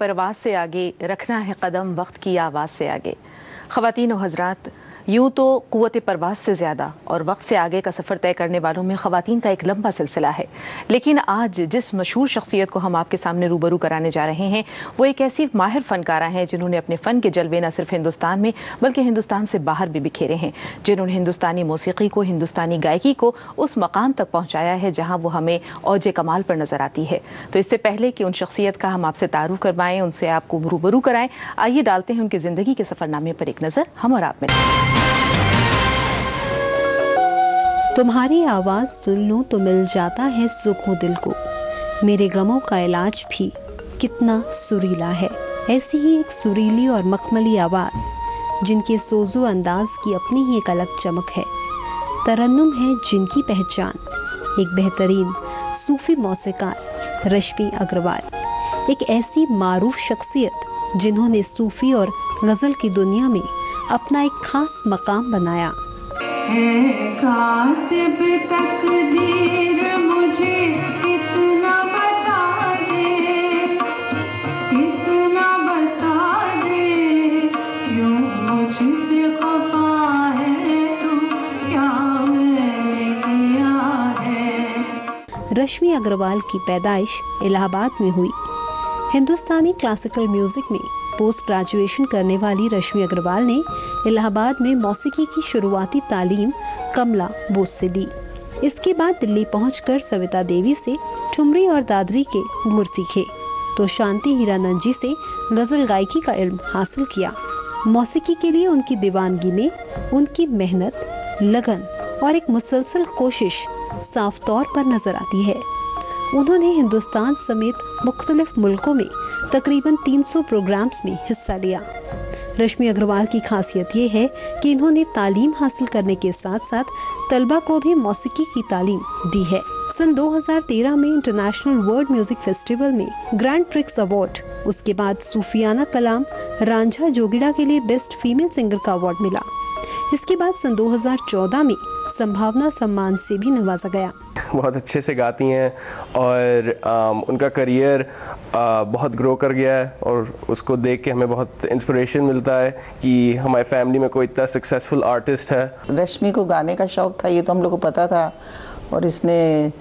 परवाज से आगे रखना है कदम वक्त की आवाज से आगे। ख़वातीन और हजरात, यूं तो कुव्वत परवाज से ज्यादा और वक्त से आगे का सफर तय करने वालों में ख़वातीन का एक लंबा सिलसिला है, लेकिन आज जिस मशहूर शख्सियत को हम आपके सामने रूबरू कराने जा रहे हैं वो एक ऐसी माहिर फनकारा हैं जिन्होंने अपने फन के जलवे न सिर्फ हिंदुस्तान में बल्कि हिंदुस्तान से बाहर भी बिखेरे हैं, जिन्होंने हिंदुस्तानी मौसीकी को, हिंदुस्तानी गायकी को उस मकाम तक पहुंचाया है जहां वो हमें औजे कमाल पर नजर आती है। तो इससे पहले कि उन शख्सियत का हम आपसे तारुफ करवाएं, उनसे आपको रूबरू कराएं, आइए डालते हैं उनकी जिंदगी के सफरनामे पर एक नजर, हम और आप में। तुम्हारी आवाज सुन लूं तो मिल जाता है सुकून दिल को, मेरे गमों का इलाज भी कितना सुरीला है। ऐसी ही एक सुरीली और मखमली आवाज जिनके सोजो अंदाज की अपनी ही एक अलग चमक है, तरन्नुम है जिनकी पहचान, एक बेहतरीन सूफी मौसीकार रश्मि अग्रवाल, एक ऐसी मारूफ शख्सियत जिन्होंने सूफी और गजल की दुनिया में अपना एक खास मकाम बनाया। कातिब तकदीर मुझे कितना बता दे, कितना बता दे, क्यों मुझसे खफा है तू, क्या मैंने किया है। रश्मि अग्रवाल की पैदाइश इलाहाबाद में हुई। हिंदुस्तानी क्लासिकल म्यूजिक में पोस्ट ग्रेजुएशन करने वाली रश्मि अग्रवाल ने इलाहाबाद में मौसीकी की शुरुआती तालीम कमला बोस से ली। इसके बाद दिल्ली पहुंचकर सविता देवी से ठुमरी और दादरी के गुर सीखे, तो शांति हीरानंद जी से गजल गायकी का इल्म हासिल किया। मौसीकी के लिए उनकी दीवानगी में उनकी मेहनत, लगन और एक मुसलसल कोशिश साफ तौर पर नजर आती है। उन्होंने हिंदुस्तान समेत मुख्तलिफ मुल्कों में तकरीबन 300 प्रोग्राम्स में हिस्सा लिया। रश्मि अग्रवाल की खासियत ये है कि इन्होंने तालीम हासिल करने के साथ साथ तलबा को भी मौसीकी की तालीम दी है। सन 2013 में इंटरनेशनल वर्ल्ड म्यूजिक फेस्टिवल में ग्रैंड प्रिक्स अवार्ड, उसके बाद सूफियाना कलाम रांझा जोगिड़ा के लिए बेस्ट फीमेल सिंगर का अवार्ड मिला। इसके बाद सन 2014 में संभावना सम्मान से भी नवाजा गया। बहुत अच्छे से गाती हैं और उनका करियर बहुत ग्रो कर गया है और उसको देख के हमें बहुत इंस्पिरेशन मिलता है कि हमारी फैमिली में कोई इतना सक्सेसफुल आर्टिस्ट है। रश्मि को गाने का शौक था, ये तो हम लोग को पता था, और इसने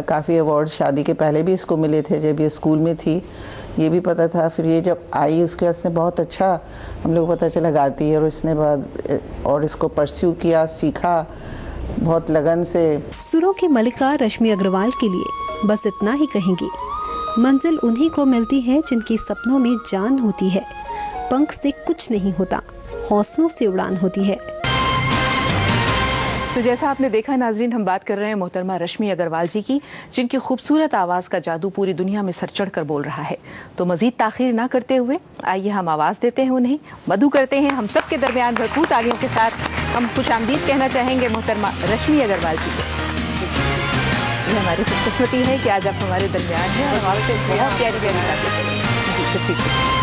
काफ़ी अवार्ड शादी के पहले भी इसको मिले थे जब ये स्कूल में थी, ये भी पता था। फिर ये जब आई उसके बाद इसने बहुत अच्छा हम लोग को पता चला गाती है, और इसने बाद और इसको परस्यू किया, सीखा बहुत लगन से। सुरों की मलिका रश्मि अग्रवाल के लिए बस इतना ही कहेंगे, मंजिल उन्हीं को मिलती है जिनकी सपनों में जान होती है। पंख से कुछ नहीं होता, हौसलों से उड़ान होती है। तो जैसा आपने देखा नाजरीन, हम बात कर रहे हैं मोहतरमा रश्मि अग्रवाल जी की, जिनकी खूबसूरत आवाज का जादू पूरी दुनिया में सर चढ़कर बोल रहा है। तो मजीद ताखीर ना करते हुए आइए हम आवाज देते हैं उन्हें, मधु करते हैं हम सबके दरमियान भरपूर तालियों के साथ हम खुशामदीद कहना चाहेंगे मोहतरमा रश्मि अग्रवाल जी को। ये हमारी खुशकिस्मती है कि आज आप हमारे दरमियान हैं और हमारे से बहुत प्यारी प्यारी बातें करें। जी,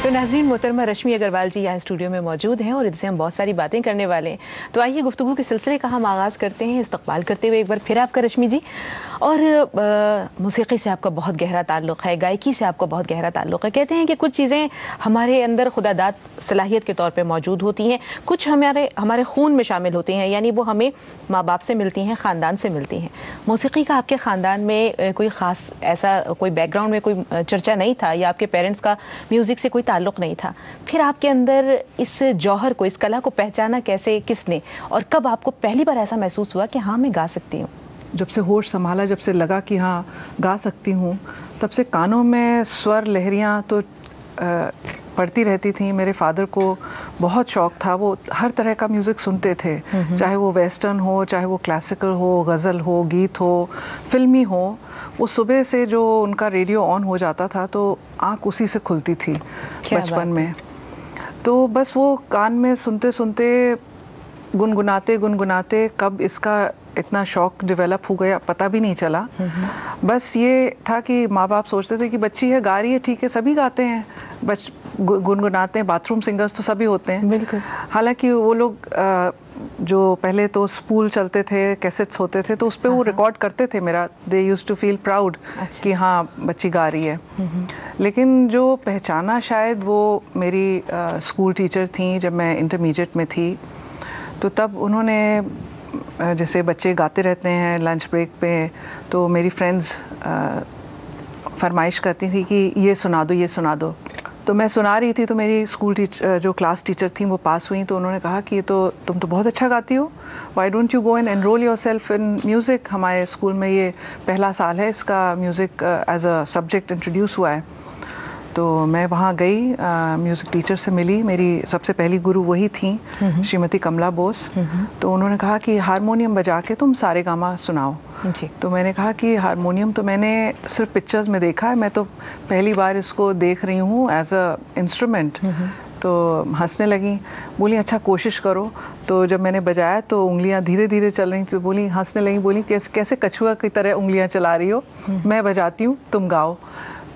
तो नाज़रीन, मोहतरमा रश्मि अग्रवाल जी यहाँ स्टूडियो में मौजूद हैं और इनसे हम बहुत सारी बातें करने वाले हैं। तो आइए गुफ्तगू के सिलसिले का हम आगाज़ करते हैं, इस्तकबाल करते हुए एक बार फिर आपका रश्मि जी। और मौसीकी से आपका बहुत गहरा ताल्लुक़ है, गायकी से आपका बहुत गहरा ताल्लुक़ है। कहते हैं कि कुछ चीज़ें हमारे अंदर खुदादाद सलाहियत के तौर पर मौजूद होती हैं, कुछ हमारे खून में शामिल होती हैं, यानी वो हमें माँ बाप से मिलती हैं, ख़ानदान से मिलती हैं। मौसीकी का आपके ख़ानदान में कोई ख़ास ऐसा कोई बैकग्राउंड में कोई चर्चा नहीं था, या आपके पेरेंट्स का म्यूज़िक से कोई ताल्लुक़ नहीं था, फिर आपके अंदर इस जौहर को, इस कला को पहचाना कैसे, किसने, और कब आपको पहली बार ऐसा महसूस हुआ कि हाँ मैं गा सकती हूँ? जब से होश संभाला, जब से लगा कि हाँ गा सकती हूँ, तब से कानों में स्वर लहरियाँ तो पड़ती रहती थी। मेरे फादर को बहुत शौक था, वो हर तरह का म्यूज़िक सुनते थे, चाहे वो वेस्टर्न हो, चाहे वो क्लासिकल हो, गज़ल हो, गीत हो, फिल्मी हो। वो सुबह से जो उनका रेडियो ऑन हो जाता था तो आँख उसी से खुलती थी बचपन में। तो बस वो कान में सुनते सुनते, गुनगुनाते गुनगुनाते कब इसका इतना शौक डेवलप हो गया पता भी नहीं चला। बस ये था कि माँ बाप सोचते थे कि बच्ची है, गा रही है, ठीक है, सभी गाते हैं, गुनगुनाते हैं, बाथरूम सिंगर्स तो सभी होते हैं। बिल्कुल। हालांकि वो लोग जो पहले तो स्पूल चलते थे, कैसेट्स होते थे, तो उस पर वो रिकॉर्ड करते थे मेरा। They used to feel proud कि हाँ बच्ची गा रही है। लेकिन जो पहचाना शायद वो मेरी स्कूल टीचर थी जब मैं इंटरमीडिएट में थी। तो तब उन्होंने, जैसे बच्चे गाते रहते हैं लंच ब्रेक पे, तो मेरी फ्रेंड्स फरमाइश करती थी कि ये सुना दो, ये सुना दो। तो मैं सुना रही थी, तो मेरी स्कूल टीचर, जो क्लास टीचर थी, वो पास हुई। तो उन्होंने कहा कि ये तो तुम तो बहुत अच्छा गाती हो, why don't you go and enrol yourself in music. हमारे स्कूल में ये पहला साल है इसका, music as a subject introduce हुआ है। तो मैं वहाँ गई, म्यूज़िक टीचर से मिली। मेरी सबसे पहली गुरु वही थी, श्रीमती कमला बोस। तो उन्होंने कहा कि हारमोनियम बजा के तुम सारेगामा सुनाओ जी। तो मैंने कहा कि हारमोनियम तो मैंने सिर्फ पिक्चर्स में देखा है, मैं तो पहली बार इसको देख रही हूँ एज अ इंस्ट्रूमेंट। तो हंसने लगी, बोली अच्छा कोशिश करो। तो जब मैंने बजाया तो उंगलियां धीरे धीरे चल रही थी, तो बोली, हंसने लगी, बोली कैसे कछुआ की तरह उंगलियां चला रही हो, मैं बजाती हूँ तुम गाओ।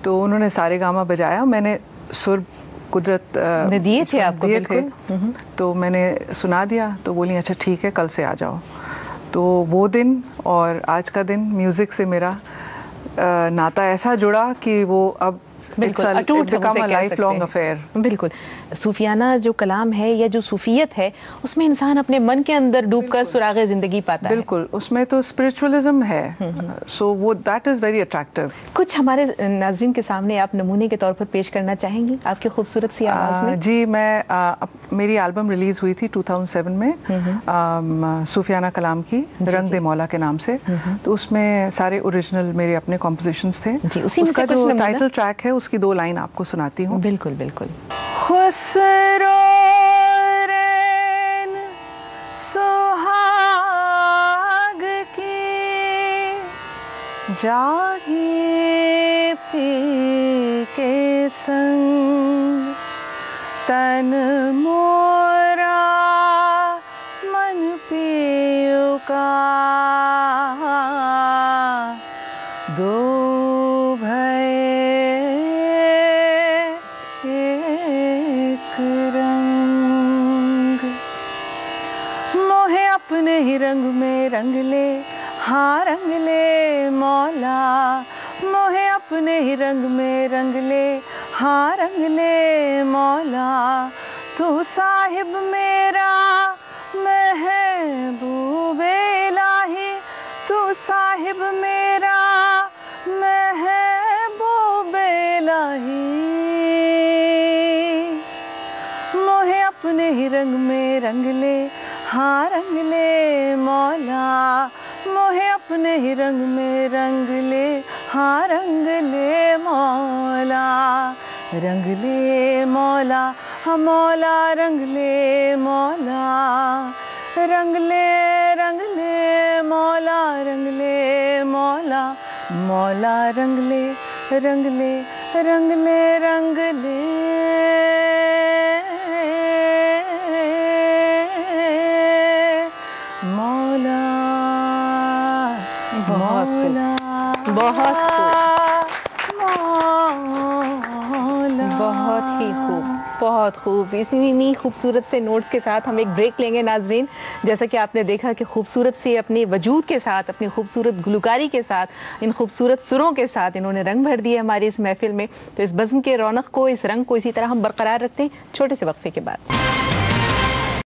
तो उन्होंने सारेगामा बजाया, मैंने सुर कुदरत ने दिए थे आपको, दिए थे, बिल्कुल। तो मैंने सुना दिया। तो बोली अच्छा ठीक है, कल से आ जाओ। तो वो दिन और आज का दिन म्यूजिक से मेरा नाता ऐसा जुड़ा कि वो अब बिल्कुल अटूट लाइफ लॉन्ग अफेयर। बिल्कुल। सूफियाना जो कलाम है या जो सूफियत है, उसमें इंसान अपने मन के अंदर डूबकर सुरागे जिंदगी पाता है। बिल्कुल, उसमें तो स्पिरिचुअलिज्म है। सो वो दैट इज वेरी अट्रैक्टिव। कुछ हमारे नाज़रीन के सामने आप नमूने के तौर पर पेश करना चाहेंगी आपकी खूबसूरत सी आवाज में? जी, मैं मेरी एल्बम रिलीज हुई थी 2007 में, सूफियाना कलाम की, रंग दे मौला के नाम से। तो उसमें सारे ओरिजिनल मेरे अपने कॉम्पोजिशंस थे। जी, उसी में उसका से कुछ जो नमूना? टाइटल ट्रैक है उसकी 2 लाइन आपको सुनाती हूँ। बिल्कुल बिल्कुल। खुसरो रैन सुहाग की जागी पी के संग, तन मोरा मन पियो का, दो भय रंग, मोहे अपने ही रंग में रंग ले, हाँ रंग ले मौला, मोहे अपने ही रंग में रंग ले, हाँ रंग ले मौला। तू साहिब मेरा महबूब इलाही, तू साहिब मेरा महबूब इलाही, मोहे अपने ही रंग में रंग ले, हाँ रंग ले मौला, मोहे अपने ही रंग में रंग ले, हाँ रंग ले मौला, रंग ले मौला, हाँ मौला रंग ले मौला, रंग ले मौला, रंग ले मौला, मौला रंग ले, रंग ले, रंग ले, रंग ले मौला। बहुत खूब, बहुत ही खूब, बहुत खूब। इतनी खूबसूरत से नोट्स के साथ हम एक ब्रेक लेंगे नाजरीन। जैसा कि आपने देखा कि खूबसूरत से अपने वजूद के साथ, अपनी खूबसूरत गुलकारी के साथ, इन खूबसूरत सुरों के साथ इन्होंने रंग भर दिए हमारी इस महफिल में। तो इस बज़्म के रौनक को, इस रंग को इसी तरह हम बरकरार रखते हैं छोटे से वक्फे के बाद।